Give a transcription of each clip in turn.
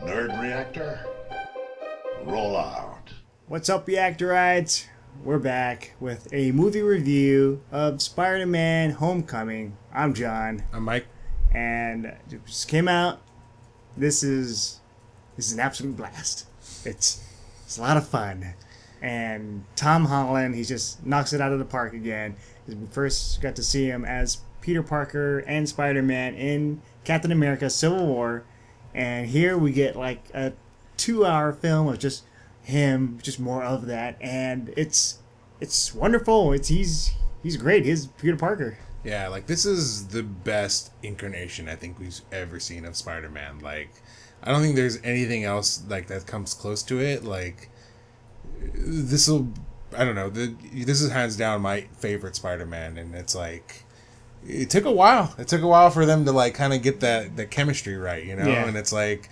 Nerd Reactor, roll out. What's up, Reactorites? We're back with a movie review of Spider-Man Homecoming. I'm John. I'm Mike. And it just came out. This is an absolute blast. It's a lot of fun. And Tom Holland, he just knocks it out of the park again. We first got to see him as Peter Parker and Spider-Man in Captain America Civil War. And here we get like a 2-hour film of just him, just more of that. And it's wonderful. He's great. He's Peter Parker. Yeah, like this is the best incarnation I think we've ever seen of Spider-Man. Like, I don't think there's anything else like that comes close to it. Like, this is hands down my favorite Spider-Man, and it's like it took a while. It took a while for them to like kind of get that chemistry right, you know. Yeah. And it's like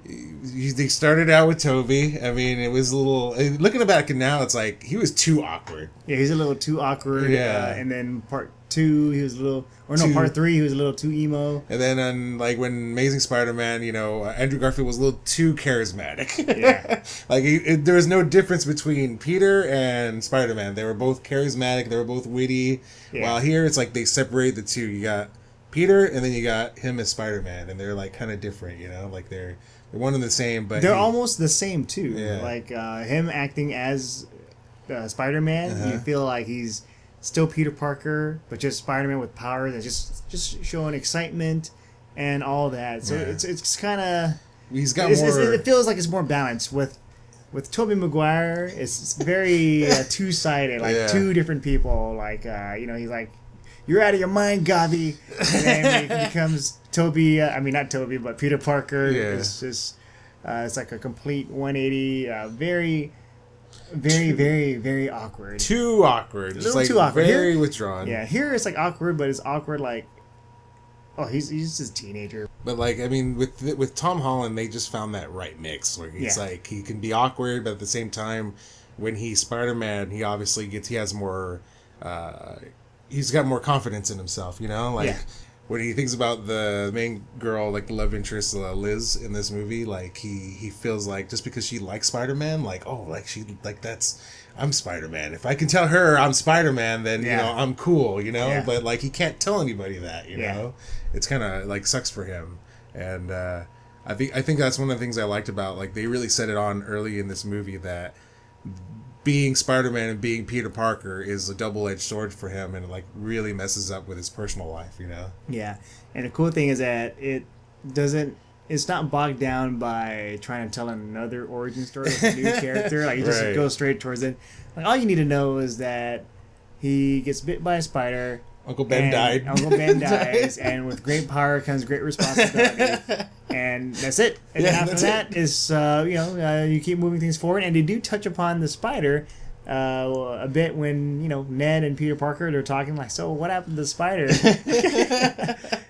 they started out with Toby. I mean, it was a little. Looking back now, it's like he was too awkward. Yeah, he's a little too awkward. Yeah, and then part 2, he was a little, part 3, he was a little too emo. And then on like when Amazing Spider-Man, you know, Andrew Garfield was a little too charismatic. Yeah, like there was no difference between Peter and Spider-Man. They were both charismatic. They were both witty. Yeah. While here, it's like they separate the two. You got Peter, and then you got him as Spider-Man, and they're like kind of different. You know, like they're one and the same, but they're almost the same too. Yeah. Like him acting as Spider-Man, you feel like he's still Peter Parker, but just Spider-Man with powers and just showing excitement and all that. So it's kind of he's got more. It feels like it's more balanced with Tobey Maguire. It's very two-sided, like two different people. Like he's like, "You're out of your mind, Gavi," and then he becomes Toby. Not Toby, but Peter Parker. Yeah. It's just it's like a complete 180. Very, very, very awkward. Too awkward. Just like too awkward. Very here, withdrawn. Yeah, here it's like awkward, but it's awkward like, oh, he's just a teenager. But like, I mean, with Tom Holland, they just found that right mix where he's like, he can be awkward, but at the same time, when he's Spider-Man, he obviously has more. He's got more confidence in himself, you know, like. Yeah. When he thinks about the main girl, like the love interest, Liz, in this movie, like he feels like just because she likes Spider-Man, like, oh, like I'm Spider-Man. If I can tell her I'm Spider-Man, then you know I'm cool, you know. Yeah. But like he can't tell anybody that, you know. It's kind of like sucks for him, and I think that's one of the things I liked about, like, they really set it on early in this movie that being Spider-Man and being Peter Parker is a double-edged sword for him, and it like really messes up with his personal life, you know. Yeah, and the cool thing is that it's not bogged down by trying to tell another origin story with a new character. Like, you just go straight towards it. Like, all you need to know is that he gets bit by a spider. Uncle Ben dies, and with great power comes great responsibility, and that's it. And after that is, you keep moving things forward, and they do touch upon the spider a bit when Ned and Peter Parker they're talking like, so what happened to the spider?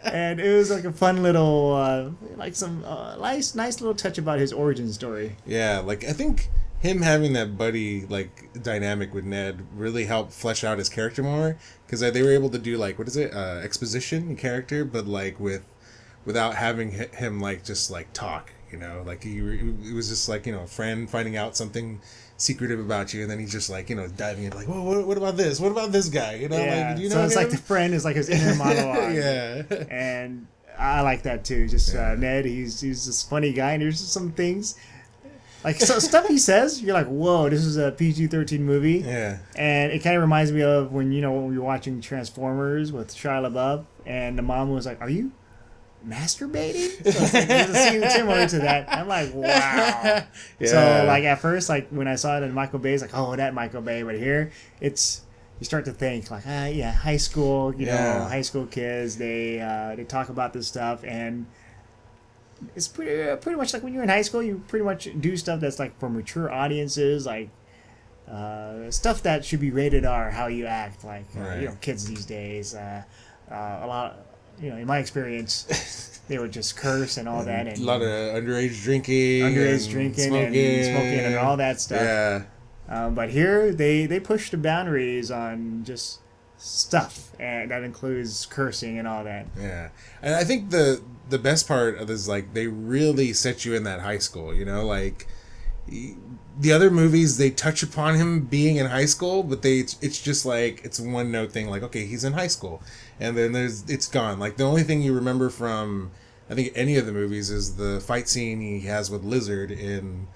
And it was like a fun little, nice little touch about his origin story. Yeah, like I think him having that buddy like dynamic with Ned really helped flesh out his character more, because they were able to do like exposition in character, but like without having him like just like talk, you know, like it was just like a friend finding out something secretive about you, and then he's just like diving in like, well, what about this? What about this guy? You know, like, you know. So it's like the friend is like his inner monologue. Yeah, and I like that too. Just Ned, he's this funny guy, and there's just some things. Like, so stuff he says, you're like, whoa, this is a PG-13 movie. Yeah. And it kind of reminds me of when we were watching Transformers with Shia LaBeouf, and the mom was like, are you masturbating? So it's like, there's a scene similar to that. I'm like, wow. Yeah. So, like, at first, like, when I saw it in Michael Bay, it's like, oh, that Michael Bay. But here, you start to think, like, high school, high school kids, they talk about this stuff, and it's pretty much like when you're in high school, you pretty much do stuff that's like for mature audiences, like stuff that should be rated R, how you act, like kids these days. A lot, in my experience, they would just curse and all that, and a lot of underage drinking, and smoking, and all that stuff. Yeah. But here they push the boundaries on just stuff, and that includes cursing and all that. Yeah, and I think the best part of this is like they really set you in that high school. You know, like the other movies they touch upon him being in high school, but it's just like it's one note thing. Like, okay, he's in high school, and then it's gone. Like the only thing you remember from I think any of the movies is the fight scene he has with Lizard in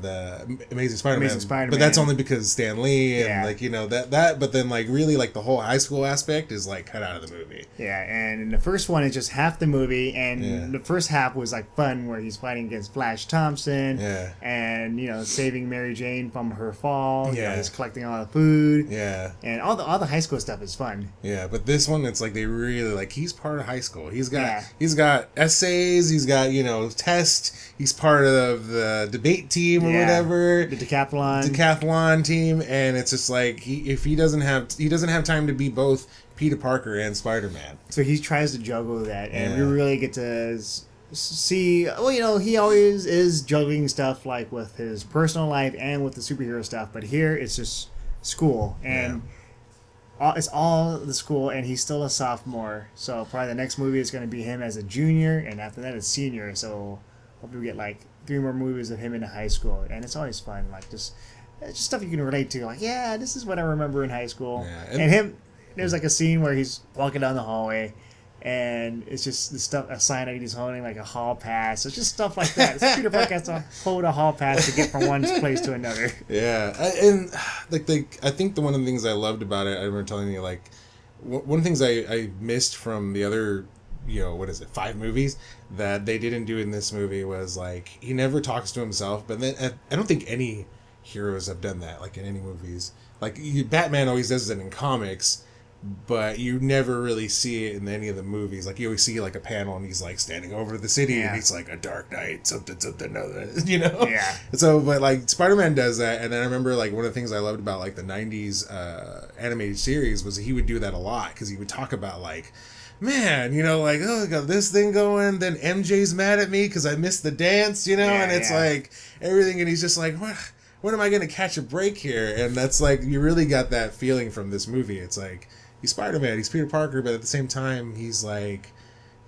the Amazing Spider-Man. But that's only because Stan Lee and like, you know, that but then like really like the whole high school aspect is like cut out of the movie. Yeah, and the first one is just half the movie, and the first half was like fun where he's fighting against Flash Thompson and, you know, saving Mary Jane from her fall. You know, he's collecting all the food. Yeah. And all the high school stuff is fun. Yeah, but this one it's like they really like he's part of high school. He's got essays, he's got, you know, tests, he's part of the debate team or whatever, the decathlon team, and it's just like he doesn't have time to be both Peter Parker and Spider-Man. So he tries to juggle that, and we really get to see. Well, you know, he always is juggling stuff like with his personal life and with the superhero stuff, but here it's just school and. It's all the school, and he's still a sophomore. So probably the next movie is going to be him as a junior, and after that it's senior. So hopefully we get like 3 more movies of him in high school, and it's always fun. Like it's just stuff you can relate to. Like, yeah, this is what I remember in high school. Yeah, and him, there's like a scene where he's walking down the hallway, and it's just the stuff, a sign that he's holding, like a hall pass. It's just stuff like that. So Peter Parker has to hold a hall pass to get from one place to another. Yeah, and like I think one of the things I loved about it, I remember telling you, like, one of the things I missed from the other, you know, 5 movies that they didn't do in this movie was, like, he never talks to himself, but then I don't think any heroes have done that, like, in any movies. Like, Batman always does it in comics, but you never really see it in any of the movies. Like, you always see like a panel and he's like standing over the city and he's like, a dark night, something, other, you know? Yeah. So, but like Spider-Man does that, and then I remember like one of the things I loved about like the 90s animated series was he would do that a lot, because he would talk about like, man, you know, like, oh, I got this thing going, then MJ's mad at me because I missed the dance, you know? And it's like everything, and he's just like, when am I going to catch a break here? And that's like, you really got that feeling from this movie. It's like, he's Spider-Man, he's Peter Parker, but at the same time, he's like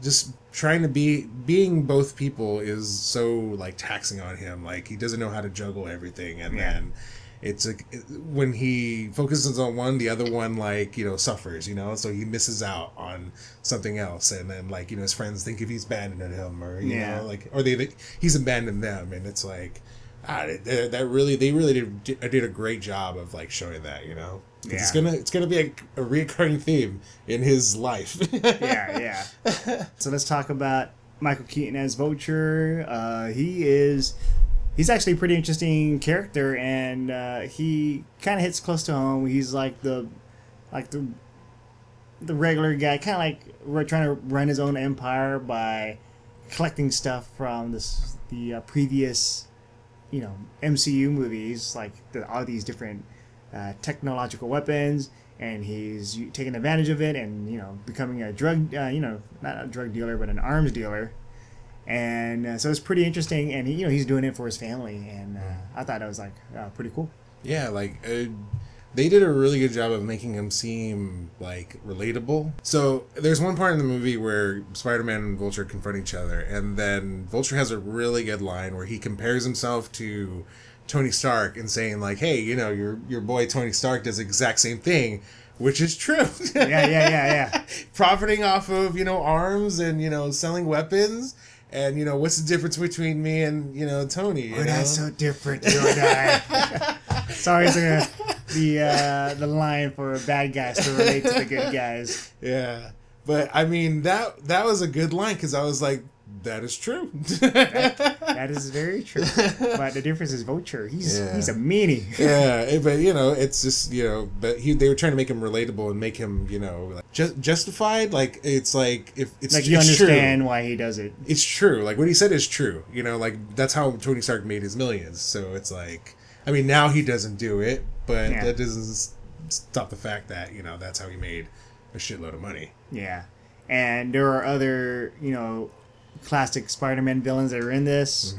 just trying to being both people is so like taxing on him. Like, he doesn't know how to juggle everything, and then it's like when he focuses on one, the other one, like, you know, suffers, you know, so he misses out on something else, and then like, you know, his friends think if he's abandoned him, or you know, like, or they think he's abandoned them, and it's like they really did a great job of like showing that, you know. It's gonna be a recurring theme in his life. So let's talk about Michael Keaton as Vulture. He's actually a pretty interesting character, and he kind of hits close to home. He's like the regular guy, kind of like trying to run his own empire by collecting stuff from the previous, you know, MCU movies, like all these different technological weapons, and he's taking advantage of it, and, you know, becoming a drug, you know, not a drug dealer, but an arms dealer. And so it's pretty interesting, and you know, he's doing it for his family, and I thought it was like pretty cool. Yeah, like they did a really good job of making him seem like relatable. So there's one part in the movie where Spider-Man and Vulture confront each other, and then Vulture has a really good line where he compares himself to Tony Stark and saying like, hey, you know, your boy Tony Stark does the exact same thing, which is true. Yeah. Profiting off of, you know, arms and, you know, selling weapons. And, you know, what's the difference between me and, you know, Tony? We're not so different, you and I. It's always the line for bad guys to relate to the good guys. Yeah. But, I mean, that was a good line, because I was like, that is true. that is very true. But the difference is Vulture. He's a meanie. Yeah, but, you know, it's just, you know, but they were trying to make him relatable and make him, you know, like, justified. Like, it's like, if it's like, you understand why he does it. It's true. Like, what he said is true. You know, like, that's how Tony Stark made his millions. So it's like, I mean, now he doesn't do it, but that doesn't stop the fact that, you know, that's how he made a shitload of money. Yeah. And there are other, you know, classic Spider-Man villains that are in this,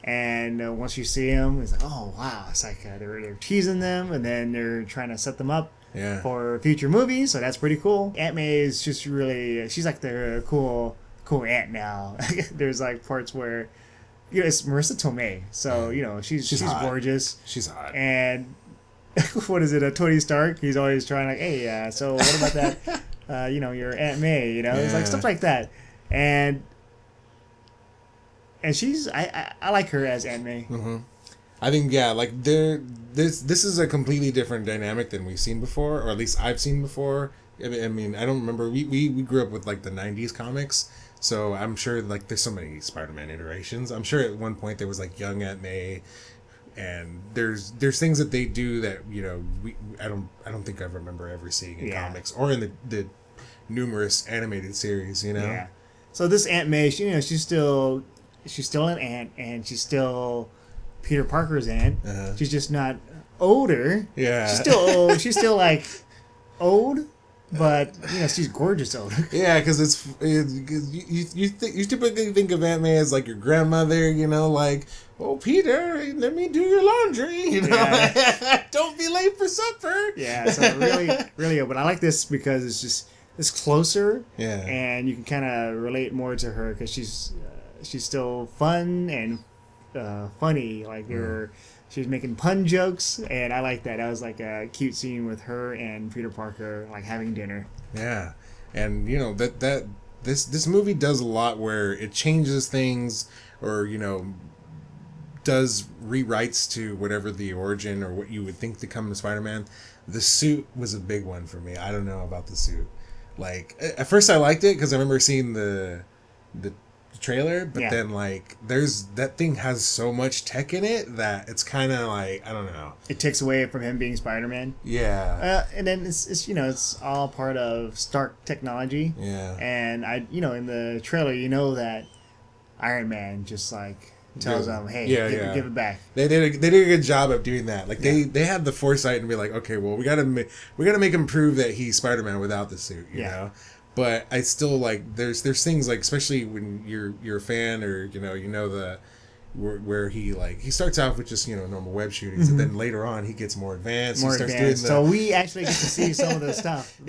and once you see them, it's like, oh wow, it's like they're teasing them, and then they're trying to set them up for future movies, so that's pretty cool. Aunt May is just really, she's like the cool aunt now. There's like parts where, you know, it's Marissa Tomei, so you know she's gorgeous. She's hot. And what is it? Tony Stark. He's always trying like, hey, so what about that? You know, your Aunt May. You know, it's like stuff like that, and she's I like her as Aunt May. Mm-hmm. I think like this is a completely different dynamic than we've seen before, or at least I've seen before. I mean, I don't remember. We grew up with like the '90s comics. So I'm sure like there's so many Spider-Man iterations. I'm sure at one point there was like young Aunt May, and there's things that they do that, you know, I don't think I remember ever seeing in comics or in the numerous animated series, you know. Yeah. So this Aunt May, she, you know, she's still an aunt, and she's still Peter Parker's aunt. She's just not older. Yeah. She's still old. She's still like old. But you know, she's gorgeous older. Yeah, because you typically think of Aunt May as like your grandmother, you know, like, oh Peter, let me do your laundry, you know, don't be late for supper. Yeah, so really, but I like this because it's closer. Yeah, and you can kind of relate more to her because she's still fun and funny. Like she's making pun jokes, and I like that. That was like a cute scene with her and Peter Parker like having dinner. Yeah, and you know that this movie does a lot where it changes things, or you know, does rewrites to whatever the origin or what you would think to come to Spider-Man. The suit was a big one for me. I don't know about the suit. Like at first I liked it because I remember seeing the trailer, but then like that thing has so much tech in it that it's kind of like, I don't know, it takes away from him being Spider-Man. And then it's you know, it's all part of Stark technology. And in the trailer, you know that Iron Man just like tells them, hey, give it back. They did a good job of doing that. Like they had the foresight and be like, okay, well we gotta make him prove that he's Spider-Man without the suit, you know. But I still like there's things like, especially when you're a fan, or you know the where he starts off with just, you know, normal web shootings, and then later on he gets more advanced. So we actually get to see some of the stuff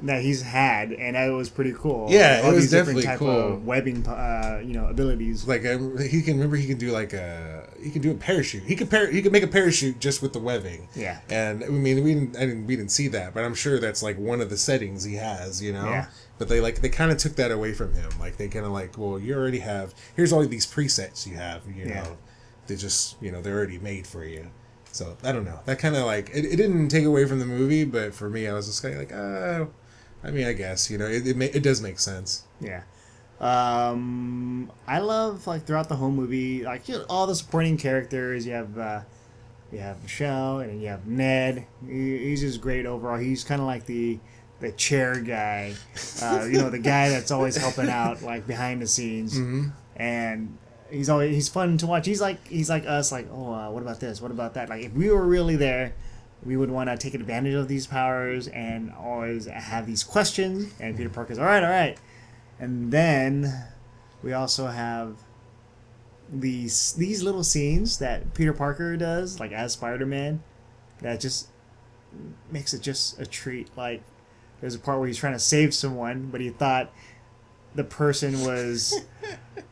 that he's had, and that was pretty cool. Yeah, all it was these different definitely type cool. of webbing, abilities. Like he can do a parachute. He could make a parachute just with the webbing. Yeah. And I mean, we didn't see that, but I'm sure that's like one of the settings he has, you know. Yeah. But they kind of took that away from him. Like they kind of like, well, you already have. Here's all these presets you have. You know, they just, you know, they're already made for you. So I don't know. That kind of like it didn't take away from the movie, but for me, I was just kind of like, oh. I mean, I guess, you know, it does make sense. Yeah. I love, like, throughout the whole movie, like, you know, all the supporting characters. You have Michelle, and then you have Ned. He's just great overall. He's kind of like the chair guy, you know, the guy that's always helping out, like, behind the scenes. And he's fun to watch. He's like us, like, oh, what about this? What about that? Like, if we were really there, we would want to take advantage of these powers and always have these questions. And Peter Parker's, all right. And then we also have these little scenes that Peter Parker does, like as Spider-Man, that just makes it just a treat. Like, there's a part where he's trying to save someone, but he thought the person was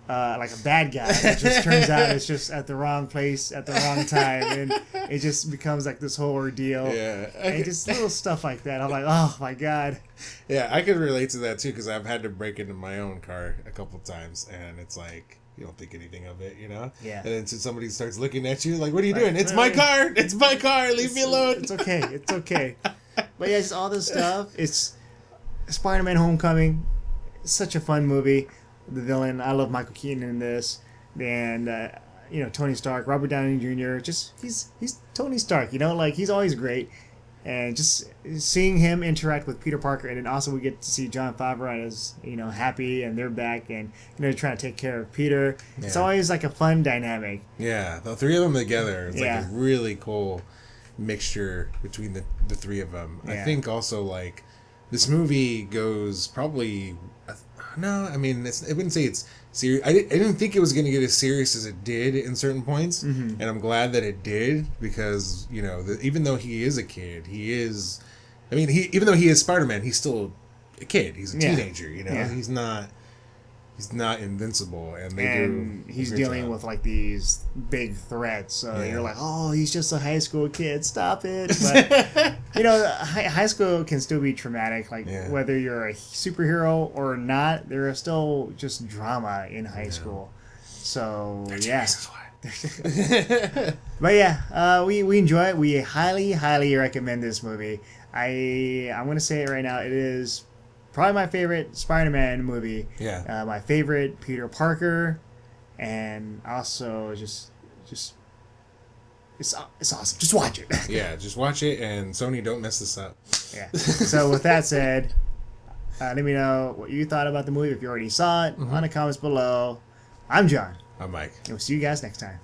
like a bad guy. It just turns out it's just at the wrong place at the wrong time, and it just becomes like this whole ordeal. And just little stuff like that. I'm like, oh my god. Yeah, I could relate to that too, because I've had to break into my own car a couple times, and it's like, you don't think anything of it, you know? Yeah. And then somebody starts looking at you like, what are you doing? It's my car! It's my car! Leave me alone! It's okay. But yeah, just all this stuff. It's Spider-Man Homecoming. It's such a fun movie. The villain, I love Michael Keaton in this. And, you know, Tony Stark, Robert Downey Jr., just, he's Tony Stark, you know? Like, he's always great. And just seeing him interact with Peter Parker, and then also we get to see Jon Favreau as, you know, happy, and they're back, and, you know, trying to take care of Peter. Yeah. It's always like a fun dynamic. Yeah, the three of them together, it's like a really cool mixture between the three of them. Yeah. I think also, like, this movie goes probably, No, I mean, I wouldn't say it's serious. I didn't think it was going to get as serious as it did in certain points, and I'm glad that it did because even though he is a kid, even though he is Spider-Man, he's still a kid. He's a teenager. He's not invincible, and he's dealing with like these big threats. So you're like, oh, he's just a high school kid. Stop it! But high school can still be traumatic. Like whether you're a superhero or not, there is still just drama in high school. So But we enjoy it. We highly recommend this movie. I'm gonna say it right now. It is probably my favorite Spider-Man movie. Yeah. My favorite Peter Parker, and also just it's awesome. Just watch it. Yeah, just watch it, and Sony, don't mess this up. Yeah. So with that said, let me know what you thought about the movie if you already saw it on the comments below. I'm John. I'm Mike. And we'll see you guys next time.